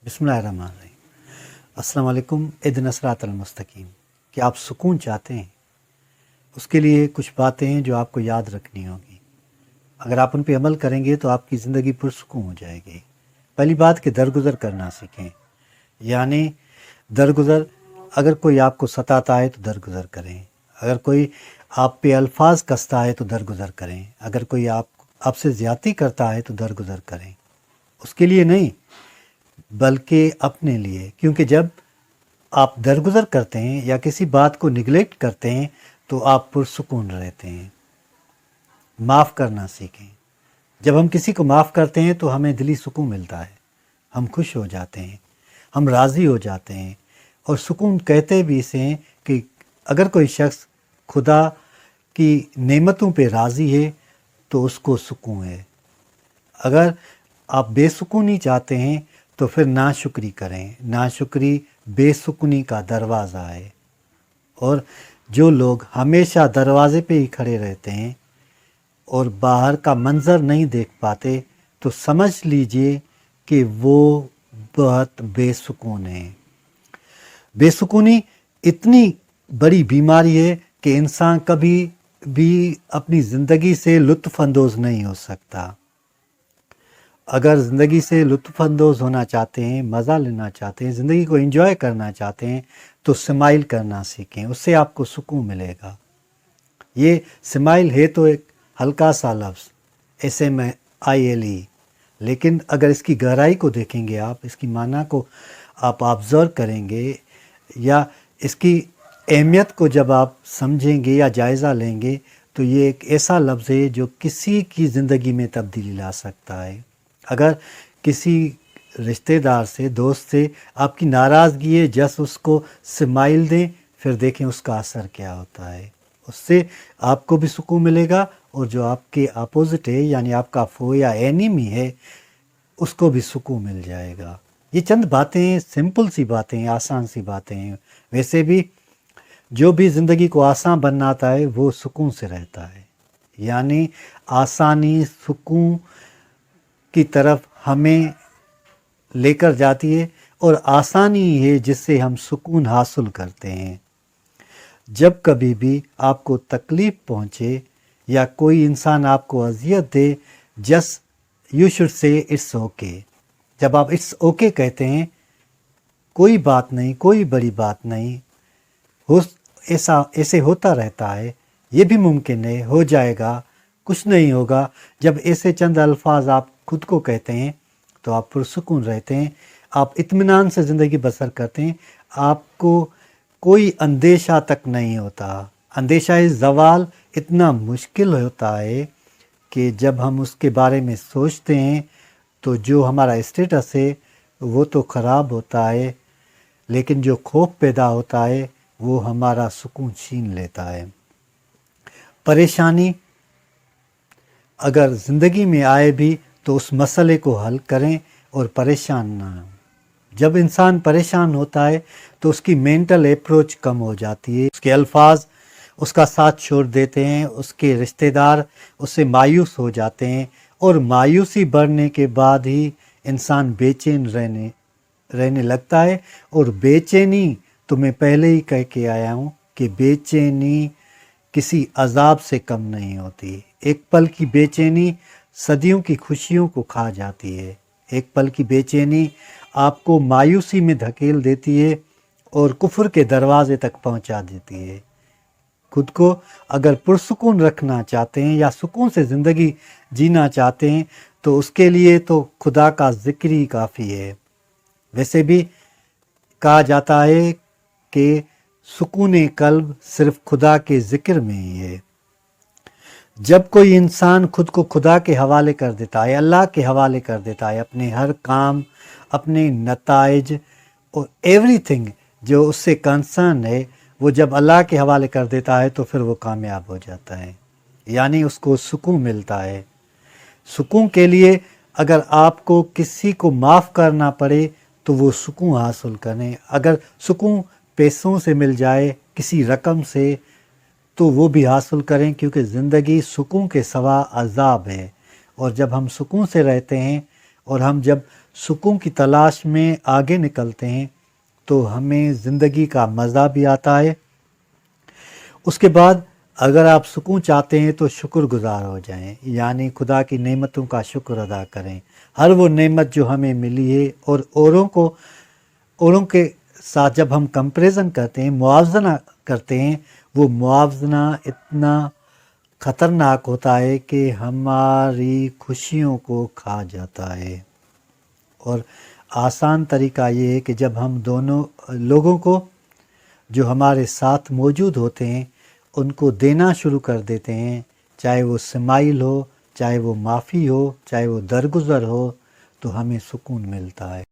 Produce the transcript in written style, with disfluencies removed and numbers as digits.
बिस्मिल्लाहिर्रहमानिर्रहीम। अस्सलाम वालेकुम। इहदिना सिरातल मुस्तकीम। कि आप सुकून चाहते हैं, उसके लिए कुछ बातें हैं जो आपको याद रखनी होगी। अगर आप उन पे अमल करेंगे तो आपकी ज़िंदगी पुरसुकून हो जाएगी। पहली बात कि दरगुज़र करना सीखें, यानी दरगुज़र, अगर कोई आपको सताता है तो दरगुज़र करें। अगर कोई आप पे अल्फाज कसता है तो दरगुज़र करें। अगर कोई आपसे ज़्यादती करता है तो दरगुज़र करें। उसके लिए नहीं बल्कि अपने लिए, क्योंकि जब आप दरगुज़र करते हैं या किसी बात को निगलेक्ट करते हैं तो आप पुरसुकून रहते हैं। माफ़ करना सीखें। जब हम किसी को माफ़ करते हैं तो हमें दिली सुकून मिलता है, हम खुश हो जाते हैं, हम राज़ी हो जाते हैं। और सुकून कहते भी इसे हैं कि अगर कोई शख्स खुदा की नेमतों पे राज़ी है तो उसको सुकून है। अगर आप बेसुकूनी चाहते हैं तो फिर नाशुक्री करें। नाशुक्री बेसुकूनी का दरवाज़ा है। और जो लोग हमेशा दरवाज़े पे ही खड़े रहते हैं और बाहर का मंज़र नहीं देख पाते तो समझ लीजिए कि वो बहुत बेसुकून हैं। बेसुकूनी इतनी बड़ी बीमारी है कि इंसान कभी भी अपनी ज़िंदगी से लुत्फ़ अंदोज़ नहीं हो सकता। अगर ज़िंदगी से लुत्फ़ अंदोज़ होना चाहते हैं, मज़ा लेना चाहते हैं, ज़िंदगी को एंजॉय करना चाहते हैं तो स्माइल करना सीखें, उससे आपको सुकून मिलेगा। ये स्माइल है तो एक हल्का सा लफ्ज़ SMILE, लेकिन अगर इसकी गहराई को देखेंगे आप, इसकी माना को आप ऑब्ज़र्व करेंगे या इसकी अहमियत को जब आप समझेंगे या जायज़ा लेंगे तो ये एक ऐसा लफ्ज़ है जो किसी की ज़िंदगी में तब्दीली ला सकता है। अगर किसी रिश्तेदार से, दोस्त से आपकी नाराज़गी है, जस्ट उसको स्माइल दें, फिर देखें उसका असर क्या होता है। उससे आपको भी सुकून मिलेगा और जो आपके अपोजिट है यानी आपका फो या एनिमी है उसको भी सुकून मिल जाएगा। ये चंद बातें, सिंपल सी बातें हैं, आसान सी बातें हैं। वैसे भी जो भी ज़िंदगी को आसान बनाता है वो सुकून से रहता है, यानी आसानी सुकून की तरफ हमें लेकर जाती है और आसानी है जिससे हम सुकून हासिल करते हैं। जब कभी भी आपको तकलीफ़ पहुँचे या कोई इंसान आपको अज़ियत दे, just you should say it's okay. जब आप इट्स ओके कहते हैं, कोई बात नहीं, कोई बड़ी बात नहीं, हो ऐसे होता रहता है, ये भी मुमकिन है, हो जाएगा, कुछ नहीं होगा। जब ऐसे चंद अल्फाज आप खुद को कहते हैं तो आप पुरसुकून रहते हैं, आप इत्मीनान से ज़िंदगी बसर करते हैं, आपको कोई अंदेशा तक नहीं होता। अंदेशा ज़वाल इतना मुश्किल होता है कि जब हम उसके बारे में सोचते हैं तो जो हमारा स्टेटस है वो तो ख़राब होता है, लेकिन जो खौफ पैदा होता है वो हमारा सुकून छीन लेता है। परेशानी अगर ज़िंदगी में आए भी तो उस मसले को हल करें और परेशान ना हो। जब इंसान परेशान होता है तो उसकी मेंटल अप्रोच कम हो जाती है, उसके अल्फाज उसका साथ छोड़ देते हैं, उसके रिश्तेदार उससे मायूस हो जाते हैं और मायूसी बढ़ने के बाद ही इंसान बेचैन रहने लगता है। और बेचैनी तो मैं पहले ही कह के आया हूँ कि बेचैनी किसी अजाब से कम नहीं होती। एक पल की बेचैनी सदियों की खुशियों को खा जाती है। एक पल की बेचैनी आपको मायूसी में धकेल देती है और कुफ्र के दरवाजे तक पहुंचा देती है। खुद को अगर पुरसुकून रखना चाहते हैं या सुकून से ज़िंदगी जीना चाहते हैं तो उसके लिए तो खुदा का ज़िक्र ही काफ़ी है। वैसे भी कहा जाता है कि सुकून कल्ब सिर्फ खुदा के ज़िक्र में ही है। जब कोई इंसान खुद को खुदा के हवाले कर देता है, अल्लाह के हवाले कर देता है, अपने हर काम, अपने नताइज और एवरीथिंग जो उससे कंसर्न है वो जब अल्लाह के हवाले कर देता है तो फिर वो कामयाब हो जाता है, यानी उसको सुकून मिलता है। सुकून के लिए अगर आपको किसी को माफ़ करना पड़े तो वो सुकून हासिल करें। अगर सुकून पैसों से मिल जाए, किसी रकम से, तो वो भी हासिल करें, क्योंकि ज़िंदगी सुकून के सिवा अज़ाब है। और जब हम सुकून से रहते हैं और हम जब सुकून की तलाश में आगे निकलते हैं तो हमें ज़िंदगी का मज़ा भी आता है। उसके बाद अगर आप सुकून चाहते हैं तो शुक्रगुज़ार हो जाएं, यानी खुदा की नेमतों का शुक्र अदा करें। हर वो नेमत जो हमें मिली है, और औरों के साथ जब हम कंपैरिजन करते हैं, मुआवजना करते हैं, वो मुआवजना इतना ख़तरनाक होता है कि हमारी खुशियों को खा जाता है। और आसान तरीका ये है कि जब हम दोनों लोगों को जो हमारे साथ मौजूद होते हैं उनको देना शुरू कर देते हैं, चाहे वो स्माइल हो, चाहे वो माफ़ी हो, चाहे वो दरगुज़र हो, तो हमें सुकून मिलता है।